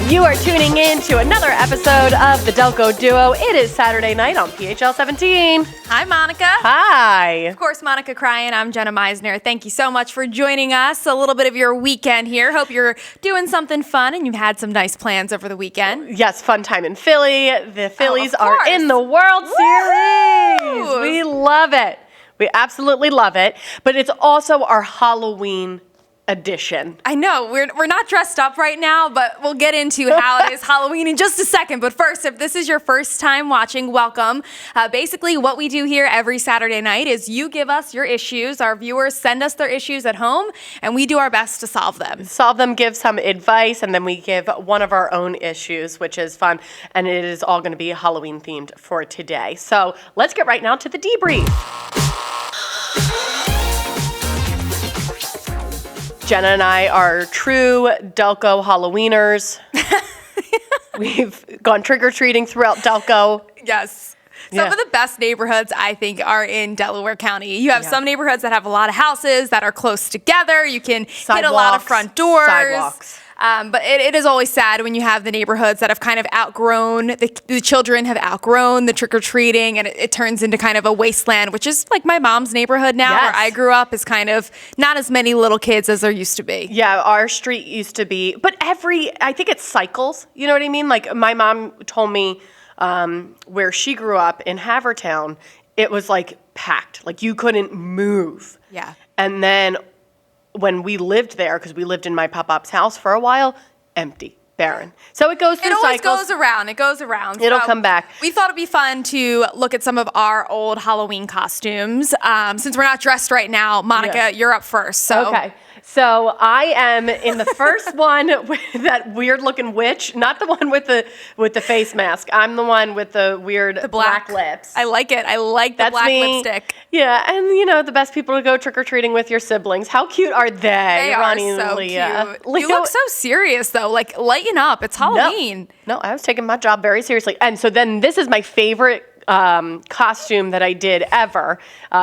You are tuning in to another episode of the Delco Duo. It is Saturday night on PHL 17. Hi, Monica. Hi. Of course, Monica Cryan. I'm Jenna Meisner. Thank you so much for joining us. A little bit of your weekend here. Hope you're doing something fun and you've had some nice plans over the weekend. Yes, fun time in Philly. The Phillies are in the World Series. We love it. We absolutely love it. But it's also our Halloween edition. I know we're not dressed up right now, but we'll get into how it is Halloween in just a second. But first, if this is your first time watching, welcome. Basically, what we do here every Saturday night is you give us your issues. Our viewers send us their issues at home, and we do our best to solve them. Give some advice, and then we give one of our own issues, which is fun. And it is all going to be Halloween themed for today. So let's get right now to the debrief. Jenna and I are true Delco Halloweeners. We've gone trick-or-treating throughout Delco. Yes. Some of the best neighborhoods, I think, are in Delaware County. You have some neighborhoods that have a lot of houses that are close together. You can hit a lot of front doors. Sidewalks. But it is always sad when you have the neighborhoods that have kind of outgrown, the children have outgrown the trick-or-treating, and it turns into kind of a wasteland, which is like my mom's neighborhood now, where I grew up, is kind of not as many little kids as there used to be. Yeah, our street used to be, but I think it cycles, you know what I mean? Like my mom told me where she grew up in Havertown, it was like packed, like you couldn't move. Yeah. And then when we lived there, because we lived in my pop-up's house for a while, empty, barren. So it goes through cycles. It always goes around. It'll come back. We thought it'd be fun to look at some of our old Halloween costumes. Since we're not dressed right now, Monica, you're up first. So. Okay. So I am in the first one with that weird-looking witch, not the one with the face mask. I'm the one with the weird black lips. I like it. I like the black lipstick. Yeah, and the best people to go trick-or-treating with your siblings. How cute are they? They Ronnie are so Leah. cute. You look so serious, though. Like, lighten up. It's Halloween. No, I was taking my job very seriously. And so then this is my favorite costume that I did ever.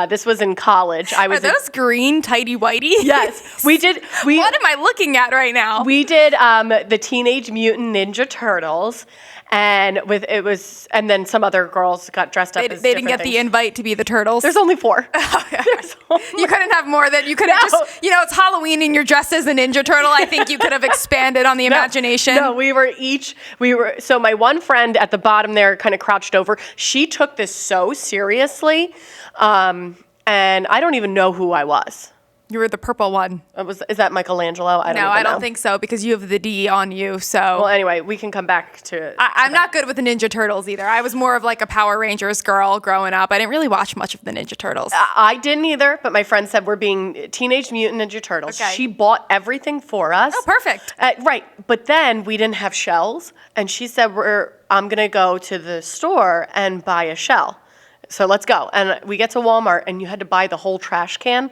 This was in college. Are those green tighty whitey? Yes, we did. What am I looking at right now? We did the Teenage Mutant Ninja Turtles, and then some other girls got dressed up. They didn't get the invite to be the turtles. There's only 4. You couldn't have more than you could have just. It's Halloween and you're dressed as a Ninja Turtle. I think you could have expanded on the imagination. No, we were. So my one friend at the bottom there, kind of crouched over. She took this so seriously, and I don't even know who I was. You were the purple one. Is that Michelangelo? I don't think so, because you have the D on you. So well, anyway, we can come back to. I'm not good with the Ninja Turtles either. I was more of like a Power Rangers girl growing up. I didn't really watch much of the Ninja Turtles. I didn't either, but my friend said we're being Teenage Mutant Ninja Turtles. Okay. She bought everything for us. Oh, perfect. Right, but then we didn't have shells, and she said I'm gonna go to the store and buy a shell. So let's go. And we get to Walmart, and you had to buy the whole trash can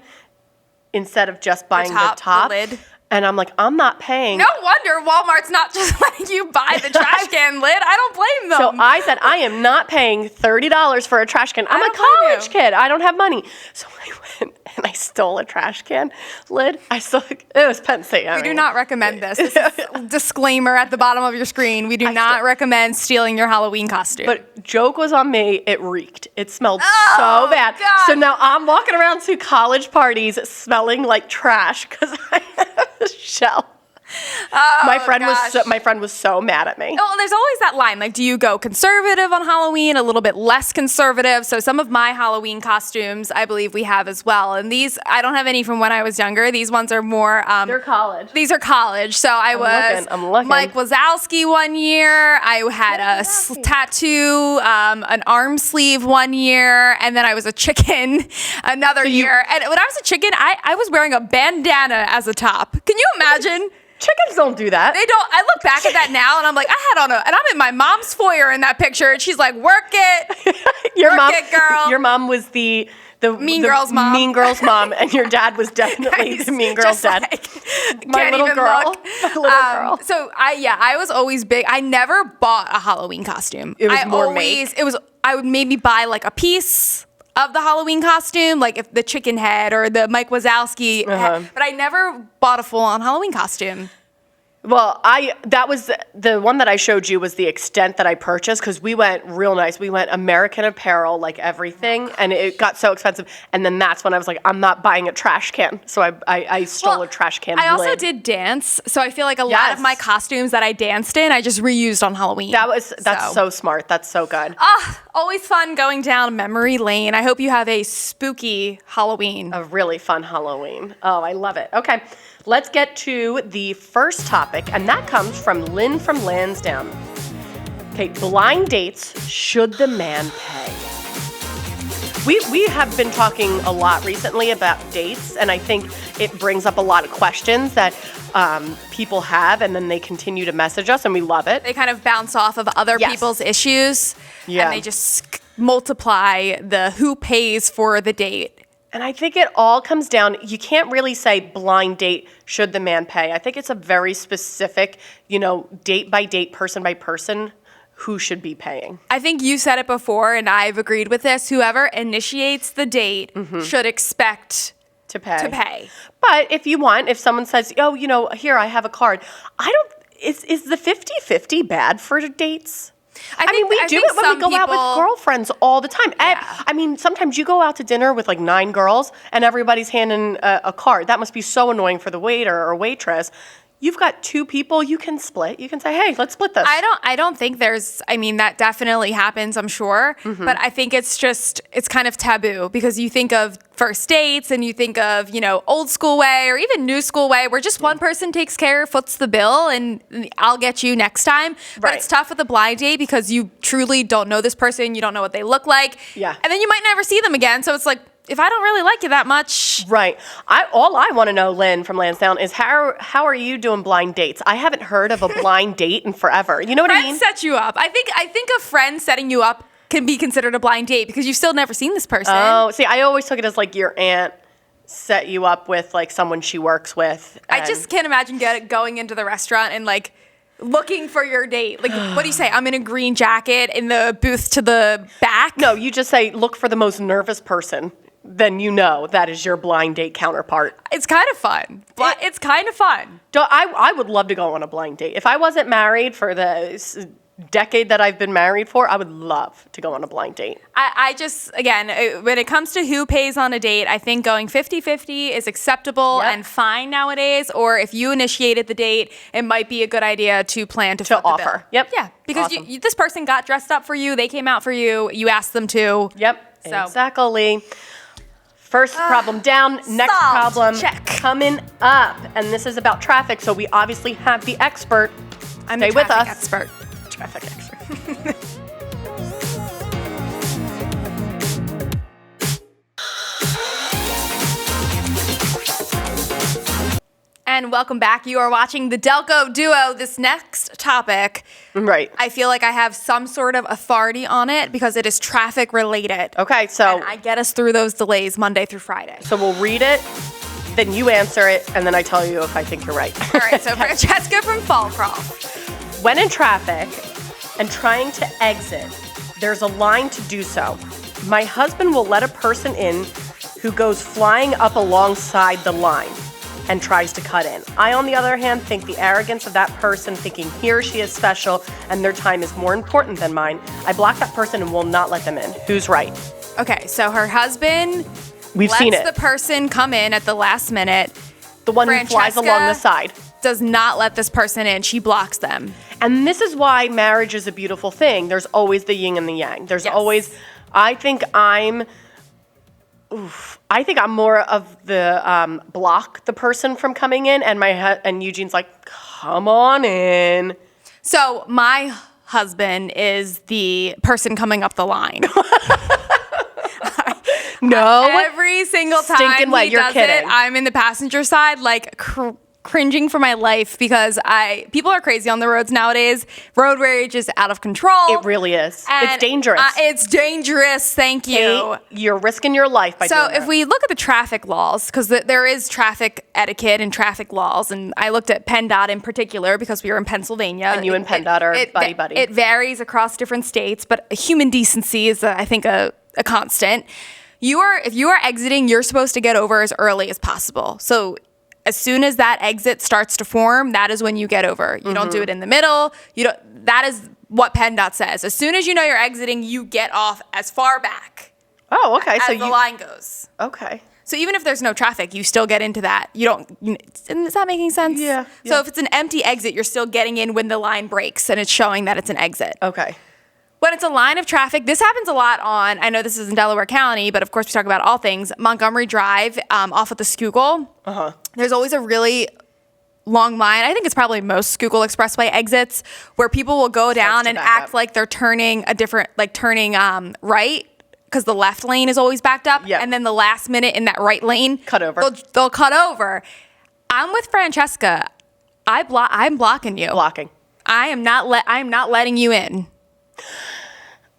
instead of just buying the top. The lid. And I'm like, I'm not paying. No wonder Walmart's not just letting you buy the trash can lid. I don't blame them. So I said, I am not paying $30 for a trash can. I'm a college kid. I don't have money. So I went and I stole a trash can lid. It was Penn State. We do not recommend this. This is disclaimer at the bottom of your screen. We do not recommend stealing your Halloween costume. But joke was on me. It reeked. It smelled so bad. God. So now I'm walking around to college parties smelling like trash because I have a shell. My friend was so mad at me. Well, there's always that line, like, do you go conservative on Halloween, a little bit less conservative? So some of my Halloween costumes, I believe we have as well. And these, I don't have any from when I was younger. These ones are more... they're college. These are college. So I'm looking. Mike Wazowski one year. I had a tattoo, an arm sleeve one year, and then I was a chicken another year. And when I was a chicken, I was wearing a bandana as a top. Can you imagine? Chickens don't do that. They don't. I look back at that now and I'm like, and I'm in my mom's foyer in that picture and she's like, work it. Work it, girl. Your mom was the Mean Girls mom. Mean Girls mom, and your dad was definitely the Mean Girls dad. My little girl. So I was always big. I never bought a Halloween costume. It was more make. I would maybe buy like a piece of the Halloween costume, like if the chicken head or the Mike Wazowski head, but I never bought a full-on Halloween costume. Well, that was the one that I showed you was the extent that I purchased because we went real nice. We went American Apparel, like everything, and it got so expensive. And then that's when I was like, I'm not buying a trash can. So I stole a trash can I also lid. did dance, so I feel like a lot Yes. of my costumes that I danced in, I just reused on Halloween. That's so smart. That's so good. Always fun going down memory lane. I hope you have a spooky Halloween. A really fun Halloween. Oh, I love it. Okay, let's get to the first topic, and that comes from Lynn from Lansdowne. Okay, blind dates, should the man pay? We have been talking a lot recently about dates, and I think it brings up a lot of questions that people have, and then they continue to message us, and we love it. They kind of bounce off of other Yes. people's issues, Yeah. and they just multiply the who pays for the date. And I think it all comes down, you can't really say blind date, should the man pay? I think it's a very specific, date by date, person by person, who should be paying. I think you said it before, and I've agreed with this. Whoever initiates the date should expect To pay. to pay. But if someone says, oh, here, I have a card, is the 50-50 bad for dates? I mean, we do it when we go out with girlfriends all the time. Yeah. I mean, sometimes you go out to dinner with like 9 girls and everybody's handing a card. That must be so annoying for the waiter or waitress. You've got 2 people, you can split. You can say, hey, let's split this. I don't think that definitely happens, I'm sure. But I think it's kind of taboo because you think of first dates and you think of, old school way or even new school way where just one person takes care, foots the bill, and I'll get you next time. But Right. it's tough with a blind date because you truly don't know this person. You don't know what they look like. Yeah. And then you might never see them again. So it's like, if I don't really like you that much. Right. All I want to know, Lynn from Lansdowne, is how are you doing blind dates? I haven't heard of a blind date in forever. You know what I mean? Friends set you up. I think a friend setting you up can be considered a blind date because you've still never seen this person. Oh, see, I always took it as like your aunt set you up with like someone she works with. I just can't imagine going into the restaurant and like looking for your date. Like, what do you say? I'm in a green jacket in the booth to the back. No, you just say, look for the most nervous person. Then that is your blind date counterpart. It's kind of fun. It's kind of fun. I would love to go on a blind date. If I wasn't married for the decade that I've been married for, I would love to go on a blind date. I just, again, when it comes to who pays on a date, I think going 50-50 is acceptable Yep. and fine nowadays. Or if you initiated the date, it might be a good idea to plan to foot the offer. bill. Yep. Yeah, because Awesome. this person got dressed up for you. They came out for you. You asked them to. Yep, So- exactly. First problem down, next solved. problem Check. coming up. And this is about traffic, so we obviously have the expert. I'm Stay the with traffic us. expert. Traffic expert. And welcome back. You are watching the Delco Duo. This next topic, Right. I feel like I have some sort of authority on it because it is traffic related. Okay, so And I get us through those delays Monday through Friday. we'll read it, then you answer it, and then I tell you if I think you're right. All right, so Francesca from Fallcroft. When in traffic and trying to exit, there's a line to do so. My husband will let a person in who goes flying up alongside the line and tries to cut in. I, on the other hand, think the arrogance of that person thinking he or she is special and their time is more important than mine. I block that person and will not let them in. Who's right? Okay, so her husband We've seen lets it. the person come in at the last minute, The one who flies Francesca- along the side. does not let this person in. She blocks them. And this is why marriage is a beautiful thing. There's always the yin and the yang. There's Yes. always, I think I'm more of the block the person from coming in, and and Eugene's like, come on in. So my husband is the person coming up the line. No. Every single time Stinking way, he you're does kidding. it, I'm in the passenger side, like cringing for my life because people are crazy on the roads nowadays. Road rage is out of control. It really is. And, It's dangerous. It's dangerous. Thank you. Hey, you're risking your life by So doing if that. we look at the traffic laws, because there is traffic etiquette and traffic laws, and I looked at PennDOT in particular because we were in Pennsylvania. And you and PennDOT are buddy-buddy. It varies across different states, but human decency is, I think, a constant. If you are exiting, you're supposed to get over as early as possible. So as soon as that exit starts to form, that is when you get over. You don't do it in the middle. That is what PennDOT says. As soon as you know you're exiting, you get off as far back. Oh, okay. As the line goes. Okay. So even if there's no traffic, you still get into that. Is that making sense? Yeah. So if it's an empty exit, you're still getting in when the line breaks and it's showing that it's an exit. Okay. When it's a line of traffic, this happens a lot on, I know this is in Delaware County, but of course we talk about all things, Montgomery Drive off of the Schuylkill. There's always a really long line. I think it's probably most Schuylkill Expressway exits where people will go down and act like they're turning right, because the left lane is always backed up. Yep. And then the last minute in that right lane, cut over. They'll cut over. I'm with Francesca. I'm blocking you. Blocking. I am not letting you in.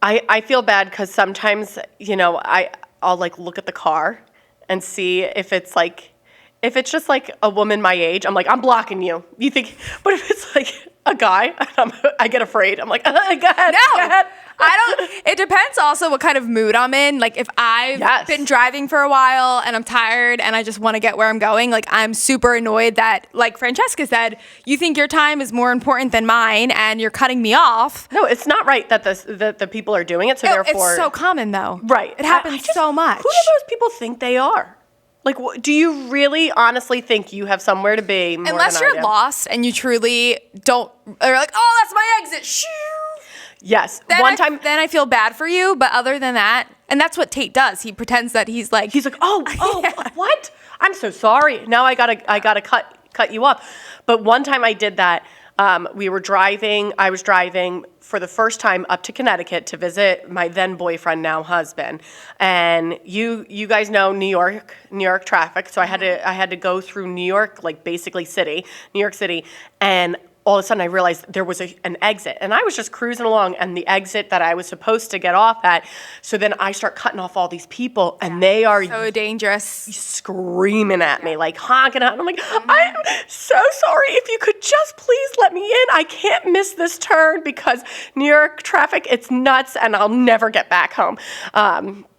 I feel bad because sometimes, I'll like look at the car and see if it's just like a woman my age, I'm like, I'm blocking you. You think, but if it's like a guy, I get afraid. I'm like, go ahead. No, Go ahead. it depends also what kind of mood I'm in. Like if I've been driving for a while and I'm tired and I just want to get where I'm going, like I'm super annoyed that, like Francesca said, you think your time is more important than mine and you're cutting me off. No, it's not right that the people are doing it. So therefore, it's so common though. Right. It happens so much. Who do those people think they are? Like, do you really honestly think you have somewhere to be more Unless than I you're do? lost and you truly don't, or like, oh, that's my exit. Shoo. Yes. Then One time. Then I feel bad for you. But other than that, and that's what Tate does. He pretends that he's like, yeah. What? I'm so sorry. Now I gotta cut you off. But one time I did that. I was driving for the first time up to Connecticut to visit my then boyfriend, now husband. And you guys know New York traffic. So I had to go through New York, like basically New York City. And all of a sudden I realized there was an exit. And I was just cruising along and the exit that I was supposed to get off at. So then I start cutting off all these people and they are so dangerous, screaming at me, like honking at. And I'm like, I'm so sorry. If you could just please let me in. I can't miss this turn because New York traffic, it's nuts and I'll never get back home.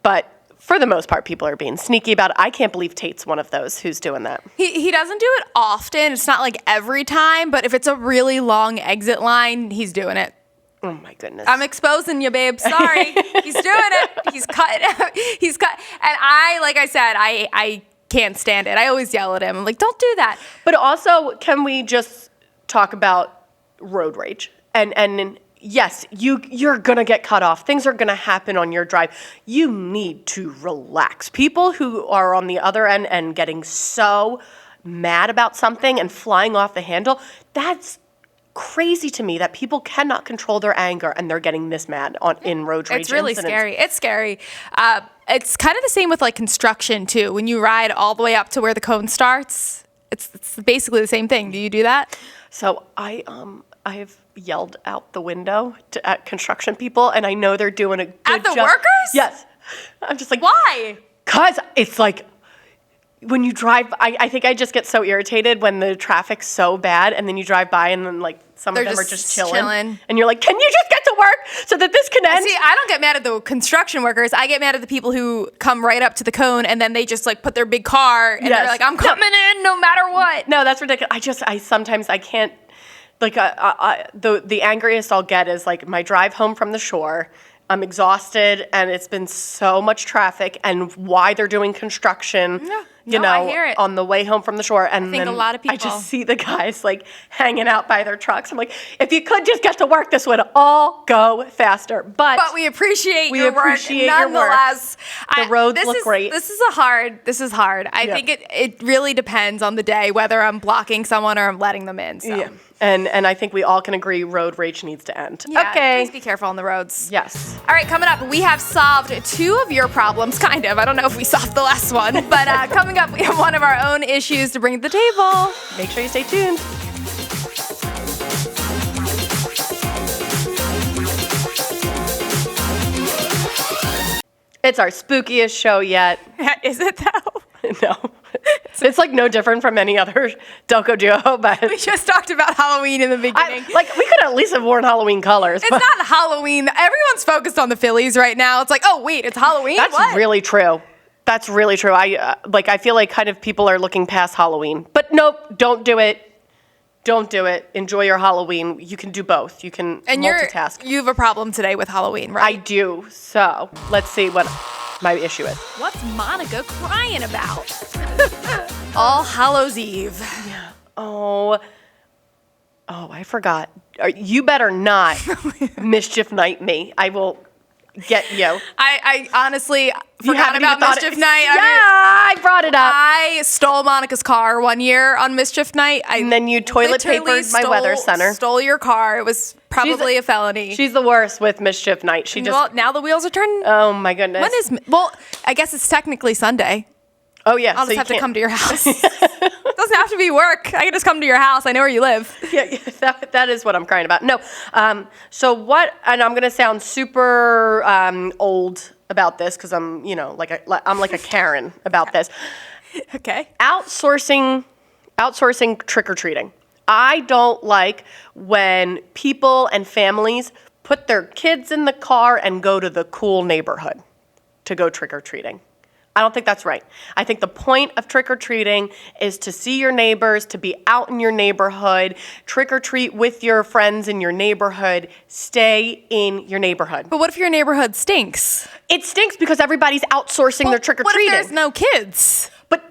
But for the most part, people are being sneaky about it. I can't believe Tate's one of those who's doing that. He doesn't do it often. It's not like every time, but if it's a really long exit line, he's doing it. Oh my goodness. I'm exposing you, babe. Sorry. He's doing it. He's cut. And like I said, I can't stand it. I always yell at him. I'm like, don't do that. But also, can we just talk about road rage? And yes, you're going to get cut off. Things are going to happen on your drive. You need to relax. People who are on the other end and getting so mad about something and flying off the handle, that's crazy to me that people cannot control their anger and they're getting this mad in road rage. It's really incidents. scary. It's scary. It's kind of the same with like construction too. When you ride all the way up to where the cone starts, it's basically the same thing. Do you do that? So I have yelled out the window at construction people, and I know they're doing a good job. At the workers? Yes. I'm just like, why? Because it's like when you drive, I think I just get so irritated when the traffic's so bad, and then you drive by, and then like some of them are just chilling, and you're like, can you just get to work so that this can end? See, I don't get mad at the construction workers. I get mad at the people who come right up to the cone and then they just like put their big car and they're like, I'm coming in no matter what. No, that's ridiculous. I sometimes I can't. Like the angriest I'll get is like my drive home from the shore. I'm exhausted and it's been so much traffic and why they're doing construction, I hear it. on the way home from the shore. And I think then a lot of people. I just see the guys like hanging out by their trucks. I'm like, if you could just get to work, this would all go faster. But we appreciate your work your nonetheless. The roads look great. This is hard. I think it really depends on the day whether I'm blocking someone or I'm letting them in. So. Yeah. And I think we all can agree road rage needs to end. Yeah, okay. Please be careful on the roads. Yes. All right, coming up, we have solved 2 of your problems, kind of. I don't know if we solved the last one, but coming up, we have one of our own issues to bring to the table. Make sure you stay tuned. It's our spookiest show yet. Is it though? No. It's like no different from any other Delco Duo, but We just talked about Halloween in the beginning. we could at least have worn Halloween colors. It's not Halloween. Everyone's focused on the Phillies right now. It's like, oh, wait, it's Halloween? That's what? really true. That's really true. I feel like kind of people are looking past Halloween. But nope, don't do it. Don't do it. Enjoy your Halloween. You can do both. You can multitask. You have a problem today with Halloween, I right? do. So let's see what my issue is. What's Monica crying about? All Hallows Eve. Oh, I forgot. You better not mischief night me. I will get you. I honestly forgot haven't about even thought Mischief it- Night. I brought it up. I stole Monica's car one year on Mischief Night. And then you toilet literally papered my weather center. Stole your car. It was probably a felony. She's the worst with mischief night. She just. Well, now the wheels are turning. Oh my goodness. When is? Well, I guess it's technically Sunday. Oh yeah. I'll so just you have to can't- come to your house. Doesn't have to be work. I can just come to your house. I know where you live. Yeah, that is what I'm crying about. No. So what? And I'm gonna sound super old about this because I'm, like a Karen about this. Okay. Outsourcing trick or treating. I don't like when people and families put their kids in the car and go to the cool neighborhood to go trick or treating. I don't think that's right. I think the point of trick-or-treating is to see your neighbors, to be out in your neighborhood, trick-or-treat with your friends in your neighborhood, stay in your neighborhood. But what if your neighborhood stinks? It stinks because everybody's outsourcing their trick-or-treating. What if there's no kids? But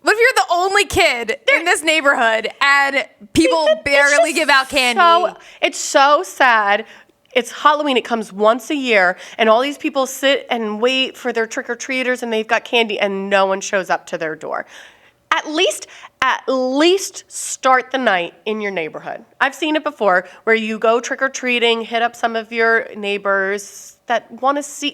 What if you're the only kid in this neighborhood and people barely give out candy? It's so sad. It's Halloween. It comes once a year, and all these people sit and wait for their trick-or-treaters, and they've got candy, and no one shows up to their door. At least start the night in your neighborhood. I've seen it before, where you go trick-or-treating, hit up some of your neighbors that want to see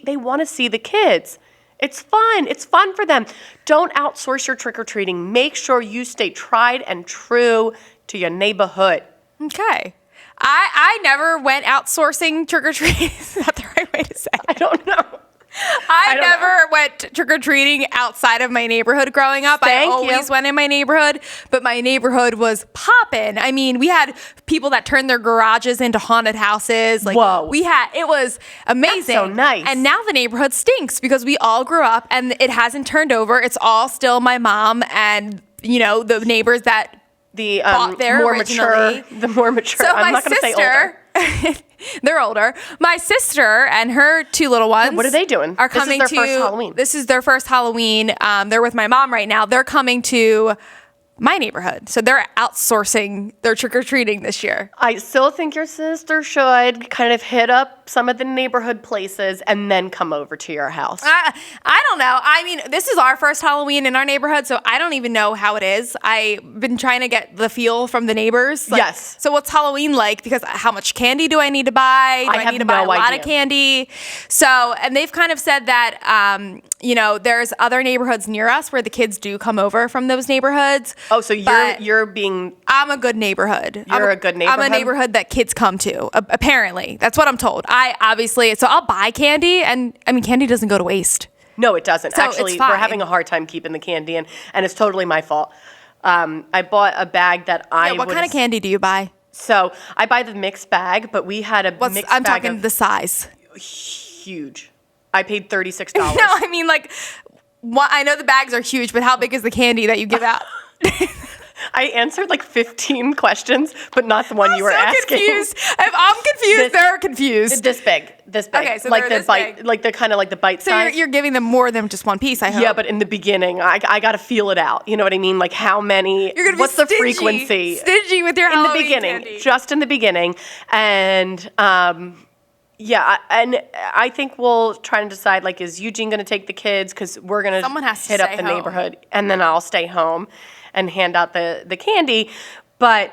the kids. It's fun. It's fun for them. Don't outsource your trick-or-treating. Make sure you stay tried and true to your neighborhood. Okay. I never went outsourcing trick-or-treating. Is that the right way to say it? I don't know. I don't never went trick-or-treating outside of my neighborhood growing up. Thank I always you. went in my neighborhood, but my neighborhood was poppin'. I mean, we had people that turned their garages into haunted houses. Whoa. It was amazing. That's so nice. And now the neighborhood stinks because we all grew up and it hasn't turned over. It's all still my mom and, the neighbors that The bought there more originally. mature. So I'm my not going to say older. sister, they're older. My sister and her two little ones. What are they doing? Are This is coming their to first Halloween. This is their first Halloween. They're with my mom right now. They're coming to my neighborhood, so they're outsourcing their trick or treating this year. I still think your sister should kind of hit up some of the neighborhood places and then come over to your house. I don't know. I mean, this is our first Halloween in our neighborhood, so I don't even know how it is. I've been trying to get the feel from the neighbors. Yes. So what's Halloween like? Because how much candy do I need to buy? Do I have need to buy a no lot idea. of candy? So, and they've kind of said that, there's other neighborhoods near us where the kids do come over from those neighborhoods. Oh, so But you're being I'm a good neighborhood. You're a good I'm neighborhood? a neighborhood that kids come to, apparently. That's what I'm told. So I'll buy candy, and I mean, candy doesn't go to waste. No, it doesn't. So Actually, it's we're fine. having a hard time keeping the candy in, and it's totally my fault. I bought a bag that What kind of candy do you buy? So I buy the mixed bag, but we had a mixed I'm bag talking of the size. huge. I paid $36. No, I mean I know the bags are huge, but how big is the candy that you give out? I answered like 15 questions, but not the one you were so asking. Confused. If I'm confused, they're confused. This big. Okay, so like they're the this bite, big. like the kind of like the bite So size. you're giving them more than just one piece, I hope. Yeah, but in the beginning, I got to feel it out. You know what I mean? Like how many? You're gonna be what's the stingy, frequency? Stingy with your In the Halloween beginning, candy. just in the beginning, and yeah, and I think we'll try and decide like, is Eugene going to take the kids? Because we're going Someone has to hit up stay the home. neighborhood, and then I'll stay home and hand out the candy. But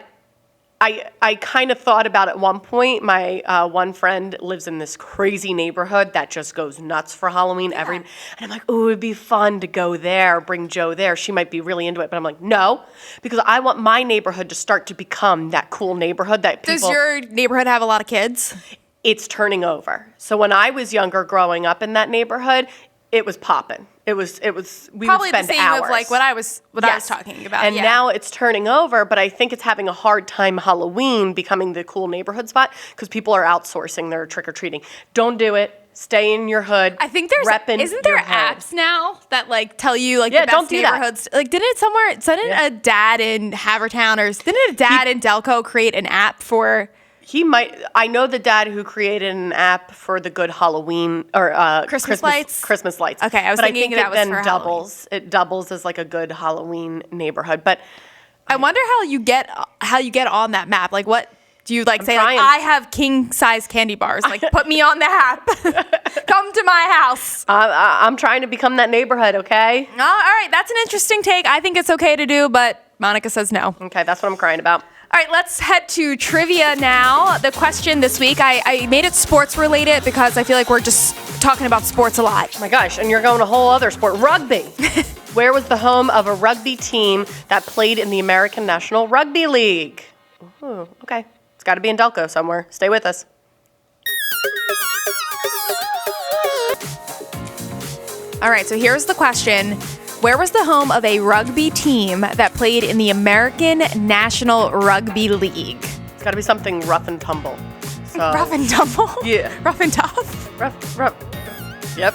I kind of thought about at one point, my one friend lives in this crazy neighborhood that just goes nuts for Halloween. And I'm like, oh, it'd be fun to go there, bring Joe there. She might be really into it. But I'm like, no, because I want my neighborhood to start to become that cool neighborhood that people... Does your neighborhood have a lot of kids? It's turning over. So when I was younger growing up in that neighborhood, it was popping. We Probably would spend the same hours. of like what I was Yes. talking about. And yeah. now it's turning over, but I think it's having a hard time Halloween becoming the cool neighborhood spot because people are outsourcing their trick-or-treating. Don't do it. Stay in your hood. I think isn't there apps now that like tell you like the best don't do that. neighborhoods? Like didn't a dad in Havertown or didn't a dad in Delco create an app for? He might. I know the dad who created an app for the good Halloween or Christmas lights. Christmas lights. Okay, I was but thinking I think that it was then for doubles. It doubles as like a good Halloween neighborhood. But I wonder how you get on that map. Like what? Do you like say like, trying. I have king size candy bars? Like put me on the app. Come to my house. I'm trying to become that neighborhood. Okay. All right, that's an interesting take. I think it's okay to do, but Monica says no. Okay, that's what I'm crying about. All right, let's head to trivia now. The question this week, I made it sports related because I feel like we're just talking about sports a lot. Oh my gosh, and you're going a whole other sport, rugby. Where was the home of a rugby team that played in the American National Rugby League? Ooh, okay. It's got to be in Delco somewhere. Stay with us. All right, so here's the question. Where was the home of a rugby team that played in the American National Rugby League? It's got to be something rough and tumble. So, Rough and tumble? Yeah. Rough and tough? Rough. Yep.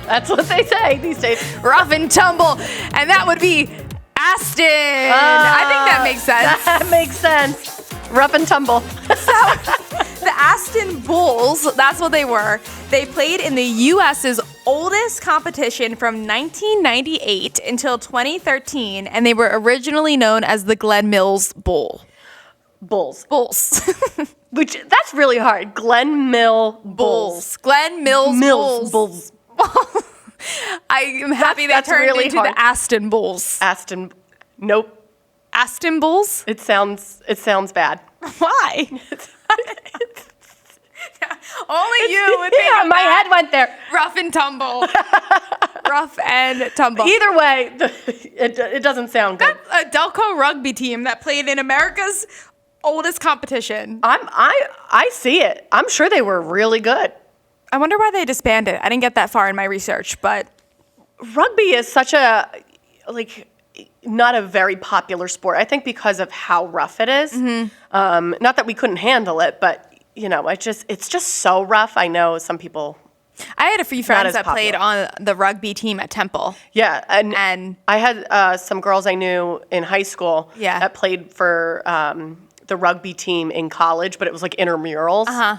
That's what they say these days. Rough and tumble. And that would be Aston. I think that makes sense. That makes sense. Rough and tumble. The Aston Bulls, that's what they were. They played in the U.S.'s oldest competition from 1998 until 2013, and they were originally known as the Glen Mills Bulls. Which, that's really hard. Glen Mill Bulls. Glen Mills Bulls. I am happy they that's turned really into hard. the Aston Bulls. Nope. Aston Bulls? It sounds bad. Why? Only you would think Yeah, of my that. head went there. Rough and tumble. Rough and tumble. Either way, it doesn't sound good. A Delco rugby team that played in America's oldest competition. I see it. I'm sure they were really good. I wonder why they disbanded. I didn't get that far in my research, but Rugby is such a not a very popular sport. I think because of how rough it is. Mm-hmm. Not that we couldn't handle it, but it's just so rough. I know some people. I had a few friends as that played on the rugby team at Temple. Yeah, And I had some girls I knew in high school Yeah. that played for the rugby team in college, but it was like intramurals.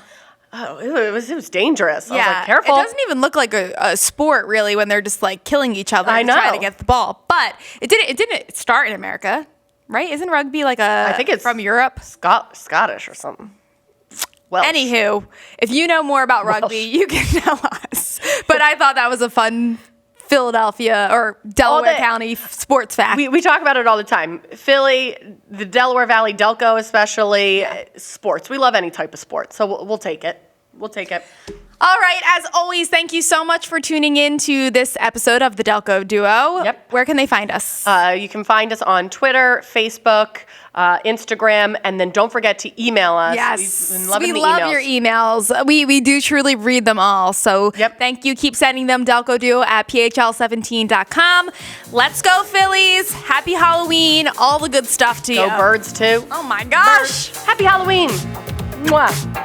Oh, it was dangerous. I was like, careful. It doesn't even look like a sport really when they're just like killing each other I and trying know. to get the ball. But it didn't start in America, right? Isn't rugby like I think it's from Europe? Scottish or something. Welsh. Anywho, if you know more about rugby, you can tell us. But I thought that was a fun Philadelphia or Delaware County sports fact. We talk about it all the time. Philly, the Delaware Valley, Delco especially, sports. We love any type of sport, so we'll take it. We'll take it. All right, as always, thank you so much for tuning in to this episode of the Delco Duo. Yep. Where can they find us? You can find us on Twitter, Facebook, Instagram, and then don't forget to email us. Yes, We've been loving we the love emails. your emails. We do truly read them all. So Thank you. Keep sending them Delco Duo at phl17.com. Let's go, Phillies. Happy Halloween. All the good stuff to you. Go Birds, too. Oh, my gosh. Happy Halloween. Mwah.